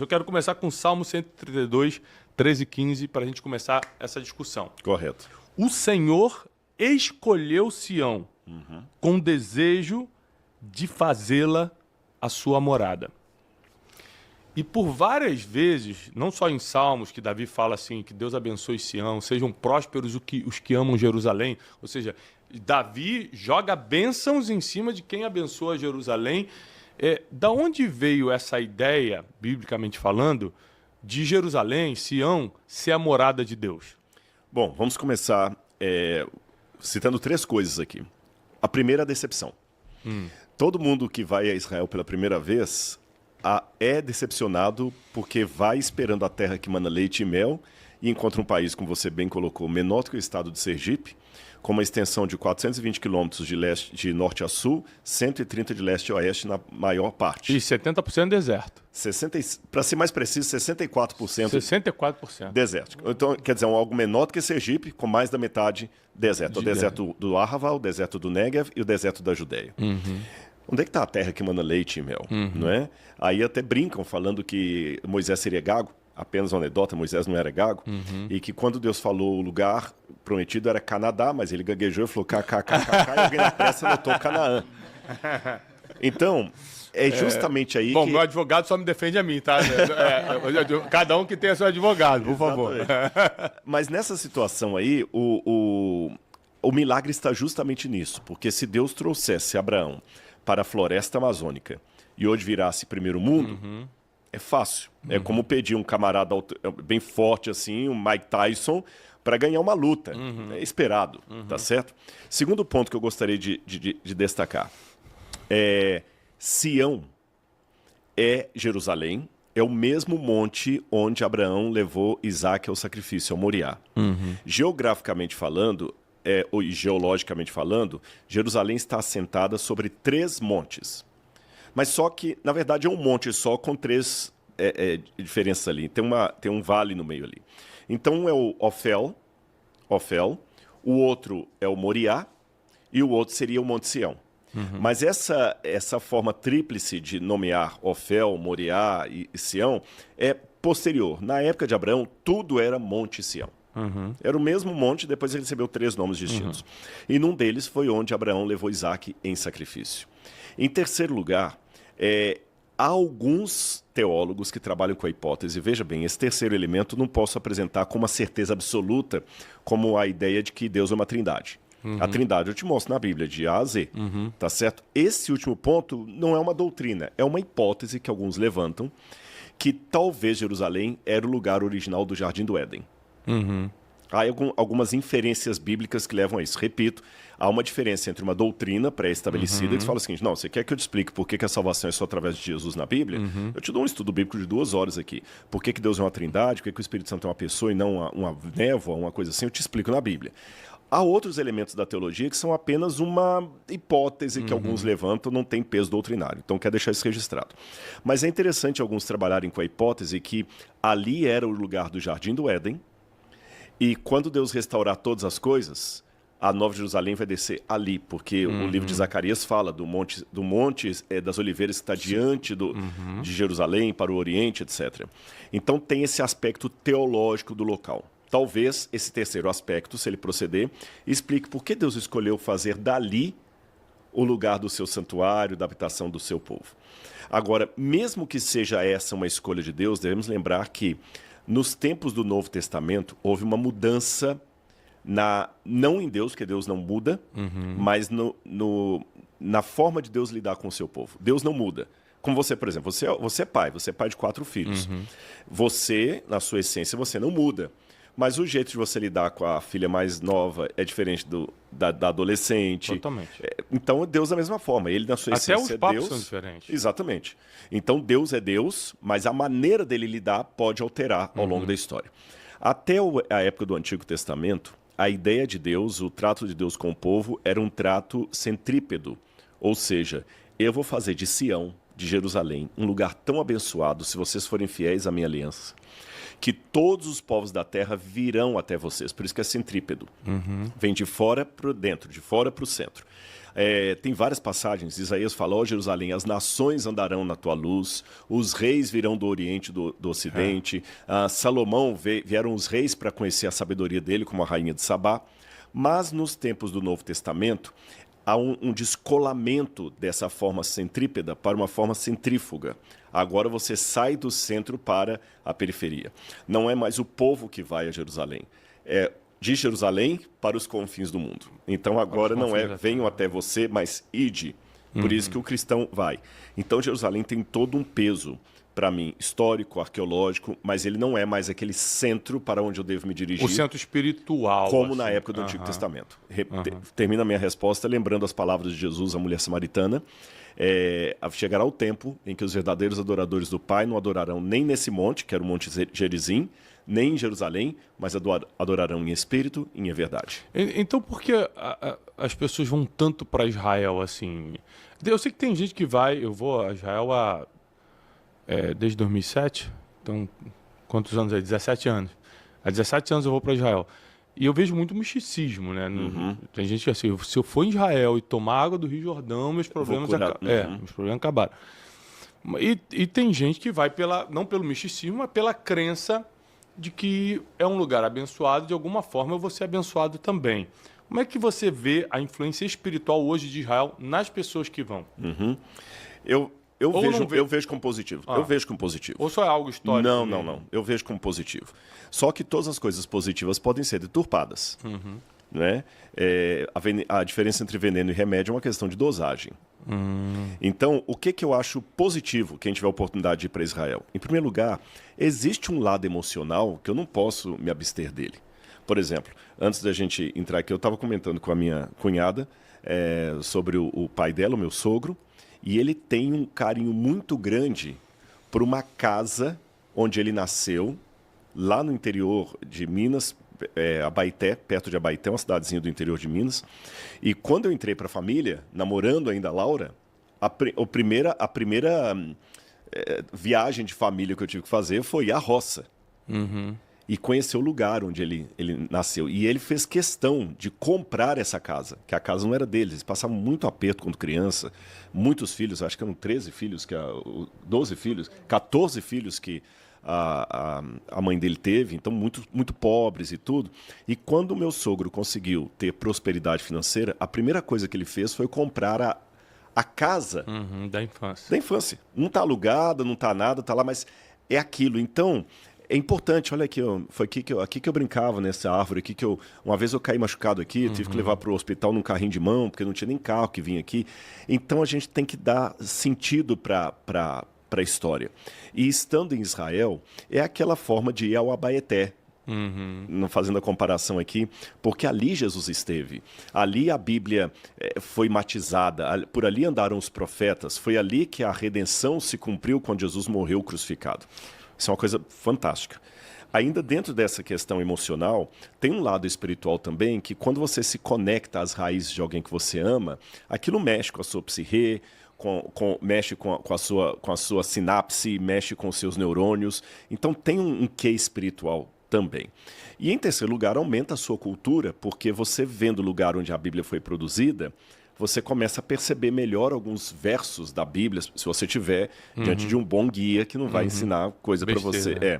Eu quero começar com Salmo 132, 13 e 15, para a gente começar essa discussão. Correto. O Senhor escolheu Sião com desejo de fazê-la a sua morada. E por várias vezes, não só em Salmos, que Davi fala assim, que Deus abençoe Sião, sejam prósperos os que amam Jerusalém, ou seja, Davi joga bênçãos em cima de quem abençoa Jerusalém. Da onde veio essa ideia, biblicamente falando, de Jerusalém, Sião, ser a morada de Deus? Bom, vamos começar citando 3 coisas aqui. A primeira, a decepção. Todo mundo que vai a Israel pela primeira vez é decepcionado porque vai esperando a terra que mana leite e mel e encontra um país, como você bem colocou, menor do que o estado de Sergipe, com uma extensão de 420 quilômetros de norte a sul, 130 de leste a oeste na maior parte. E 70% deserto. Para ser mais preciso, 64%. 64%. Desértico. Então, quer dizer, algo menor do que Sergipe, com mais da metade deserto. O deserto do Arava, o deserto do Negev e o deserto da Judéia. Onde é que está a terra que mana leite e mel? Não é? Aí até brincam falando que Moisés seria gago. Apenas uma anedota, Moisés não era gago. E que quando Deus falou o lugar prometido era Canadá, mas ele gaguejou e falou kkkk, e alguém na pressa anotou Canaã. Então, é justamente aí Bom, que... meu advogado só me defende a mim, tá? Cada um que tenha seu advogado, por favor. Mas nessa situação aí, o milagre está justamente nisso. Porque se Deus trouxesse Abraão para a floresta amazônica e hoje virasse primeiro mundo... É fácil. É como pedir um camarada bem forte assim, um Mike Tyson, para ganhar uma luta. É esperado, tá certo? Segundo ponto que eu gostaria de destacar. Sião é Jerusalém, é o mesmo monte onde Abraão levou Isaac ao sacrifício, ao Moriá. Geograficamente falando, ou geologicamente falando, Jerusalém está assentada sobre 3 montes. Mas só que, na verdade, é um monte só com 3 diferenças ali. Tem um vale no meio ali. Então, é o Ofel, o outro é o Moriá e o outro seria o Monte Sião. Mas essa forma tríplice de nomear Ofel, Moriá e Sião é posterior. Na época de Abraão, tudo era Monte Sião. Era o mesmo monte, depois ele recebeu 3 nomes distintos. E num deles foi onde Abraão levou Isaac em sacrifício. Em terceiro lugar, há alguns teólogos que trabalham com a hipótese. Veja bem, esse terceiro elemento não posso apresentar com uma certeza absoluta como a ideia de que Deus é uma trindade. A trindade eu te mostro na Bíblia, de A a Z. Tá certo? Esse último ponto não é uma doutrina, é uma hipótese que alguns levantam, que talvez Jerusalém era o lugar original do Jardim do Éden. Há algumas inferências bíblicas que levam a isso. Repito, há uma diferença entre uma doutrina pré-estabelecida que fala o seguinte: não, você quer que eu te explique por que a salvação é só através de Jesus na Bíblia? Eu te dou um estudo bíblico de 2 horas aqui. Por que Deus é uma trindade, por que o Espírito Santo é uma pessoa e não uma névoa, uma coisa assim, eu te explico na Bíblia. Há outros elementos da teologia que são apenas uma hipótese que alguns levantam, não tem peso doutrinário. Então, quero deixar isso registrado. Mas é interessante alguns trabalharem com a hipótese que ali era o lugar do Jardim do Éden, e quando Deus restaurar todas as coisas, a Nova Jerusalém vai descer ali, porque o livro de Zacarias fala do monte das Oliveiras que está diante de Jerusalém, para o Oriente, etc. Então tem esse aspecto teológico do local. Talvez esse terceiro aspecto, se ele proceder, explique por que Deus escolheu fazer dali o lugar do seu santuário, da habitação do seu povo. Agora, mesmo que seja essa uma escolha de Deus, devemos lembrar que nos tempos do Novo Testamento, houve uma mudança, não em Deus, porque Deus não muda, mas na forma de Deus lidar com o seu povo. Deus não muda. Como você, por exemplo, você é pai de 4 filhos. Você, na sua essência, você não muda. Mas o jeito de você lidar com a filha mais nova é diferente da adolescente. Totalmente. Então, Deus da mesma forma. Ele, na sua essência, Até os papos Deus. são diferentes. Exatamente. Então, Deus é Deus, mas a maneira dele lidar pode alterar ao longo da história. Até a época do Antigo Testamento, a ideia de Deus, o trato de Deus com o povo, era um trato centrípedo. Ou seja, eu vou fazer de Sião, de Jerusalém, um lugar tão abençoado se vocês forem fiéis à minha aliança, que todos os povos da terra virão até vocês. Por isso que é centrípedo. Vem de fora para dentro, de fora para o centro. Tem várias passagens. Isaías fala, ó Jerusalém, as nações andarão na tua luz, os reis virão do oriente, do ocidente. Salomão, vieram os reis para conhecer a sabedoria dele, como a rainha de Sabá. Mas nos tempos do Novo Testamento, há um descolamento dessa forma centrípeda para uma forma centrífuga. Agora você sai do centro para a periferia. Não é mais o povo que vai a Jerusalém. É de Jerusalém para os confins do mundo. Então agora não é venham até você, mas ide. Por isso que o cristão vai. Então Jerusalém tem todo um peso, para mim, histórico, arqueológico, mas ele não é mais aquele centro para onde eu devo me dirigir. O centro espiritual. Como na época do Antigo Testamento. Termina a minha resposta lembrando as palavras de Jesus à mulher samaritana. Chegará o tempo em que os verdadeiros adoradores do Pai não adorarão nem nesse monte, que era o Monte Gerizim, nem em Jerusalém, mas adorarão em espírito e em verdade. Então por que as pessoas vão tanto para Israel assim? Eu sei que tem gente que vai, eu vou a Israel desde 2007, então quantos anos aí? 17 anos. Há 17 anos eu vou para Israel. E eu vejo muito misticismo, né? Tem gente que assim, se eu for em Israel e tomar água do Rio Jordão, meus problemas acabaram. E tem gente que vai não pelo misticismo, mas pela crença de que é um lugar abençoado, de alguma forma eu vou ser abençoado também. Como é que você vê a influência espiritual hoje de Israel nas pessoas que vão? Eu vejo como positivo. Eu vejo como positivo. Ou só é algo histórico? Não. Eu vejo como positivo. Só que todas as coisas positivas podem ser deturpadas. Né? A diferença entre veneno e remédio é uma questão de dosagem. Então, o que eu acho positivo quem tiver a oportunidade de ir para Israel? Em primeiro lugar, existe um lado emocional que eu não posso me abster dele. Por exemplo, antes da gente entrar aqui, eu estava comentando com a minha cunhada sobre o pai dela, o meu sogro, e ele tem um carinho muito grande por uma casa onde ele nasceu, lá no interior de Minas, Abaeté, perto de Abaeté, uma cidadezinha do interior de Minas. E quando eu entrei para a família, namorando ainda a Laura, a primeira viagem de família que eu tive que fazer foi à roça. E conhecer o lugar onde ele nasceu. E ele fez questão de comprar essa casa, que a casa não era deles. Eles passavam muito aperto quando criança, muitos filhos, acho que eram 13 filhos, 12 filhos, 14 filhos que a mãe dele teve, então muito pobres e tudo. E quando o meu sogro conseguiu ter prosperidade financeira, a primeira coisa que ele fez foi comprar a casa da infância. Da infância. Não está alugada, não está nada, está lá, mas é aquilo. Então, é importante, olha aqui, foi aqui que eu brincava nessa árvore, aqui uma vez eu caí machucado aqui, tive que levar para o hospital num carrinho de mão, porque não tinha nem carro que vinha aqui. Então a gente tem que dar sentido para a história. E estando em Israel, é aquela forma de ir ao Abaeté, fazendo a comparação aqui, porque ali Jesus esteve. Ali a Bíblia foi matizada, por ali andaram os profetas, foi ali que a redenção se cumpriu quando Jesus morreu crucificado. Isso é uma coisa fantástica. Ainda dentro dessa questão emocional, tem um lado espiritual também, que quando você se conecta às raízes de alguém que você ama, aquilo mexe com a sua psique, mexe com a sua sinapse, mexe com os seus neurônios. Então tem um quê espiritual também. E em terceiro lugar, aumenta a sua cultura, porque você vendo o lugar onde a Bíblia foi produzida, você começa a perceber melhor alguns versos da Bíblia, se você tiver diante de um bom guia que não vai ensinar coisa para você.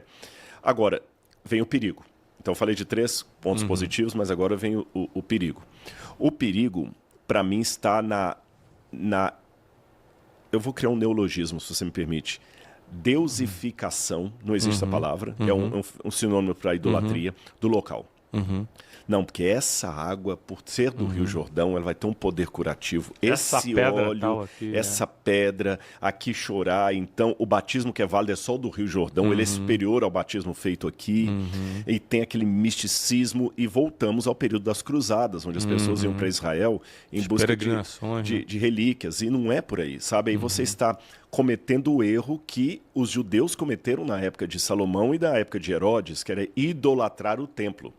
Agora, vem o perigo. Então, eu falei de 3 pontos positivos, mas agora vem o perigo. O perigo, para mim, está eu vou criar um neologismo, se você me permite. Deusificação, não existe a palavra, é um sinônimo para idolatria, do local. Não, porque essa água, por ser do Rio Jordão, ela vai ter um poder curativo. Esse óleo, essa pedra, aqui chorar. Então, o batismo que é válido é só do Rio Jordão, ele é superior ao batismo feito aqui. E tem aquele misticismo. E voltamos ao período das cruzadas, onde as pessoas iam para Israel em busca de relíquias. E não é por aí, sabe? Aí você está cometendo o erro que os judeus cometeram na época de Salomão e da época de Herodes, que era idolatrar o templo.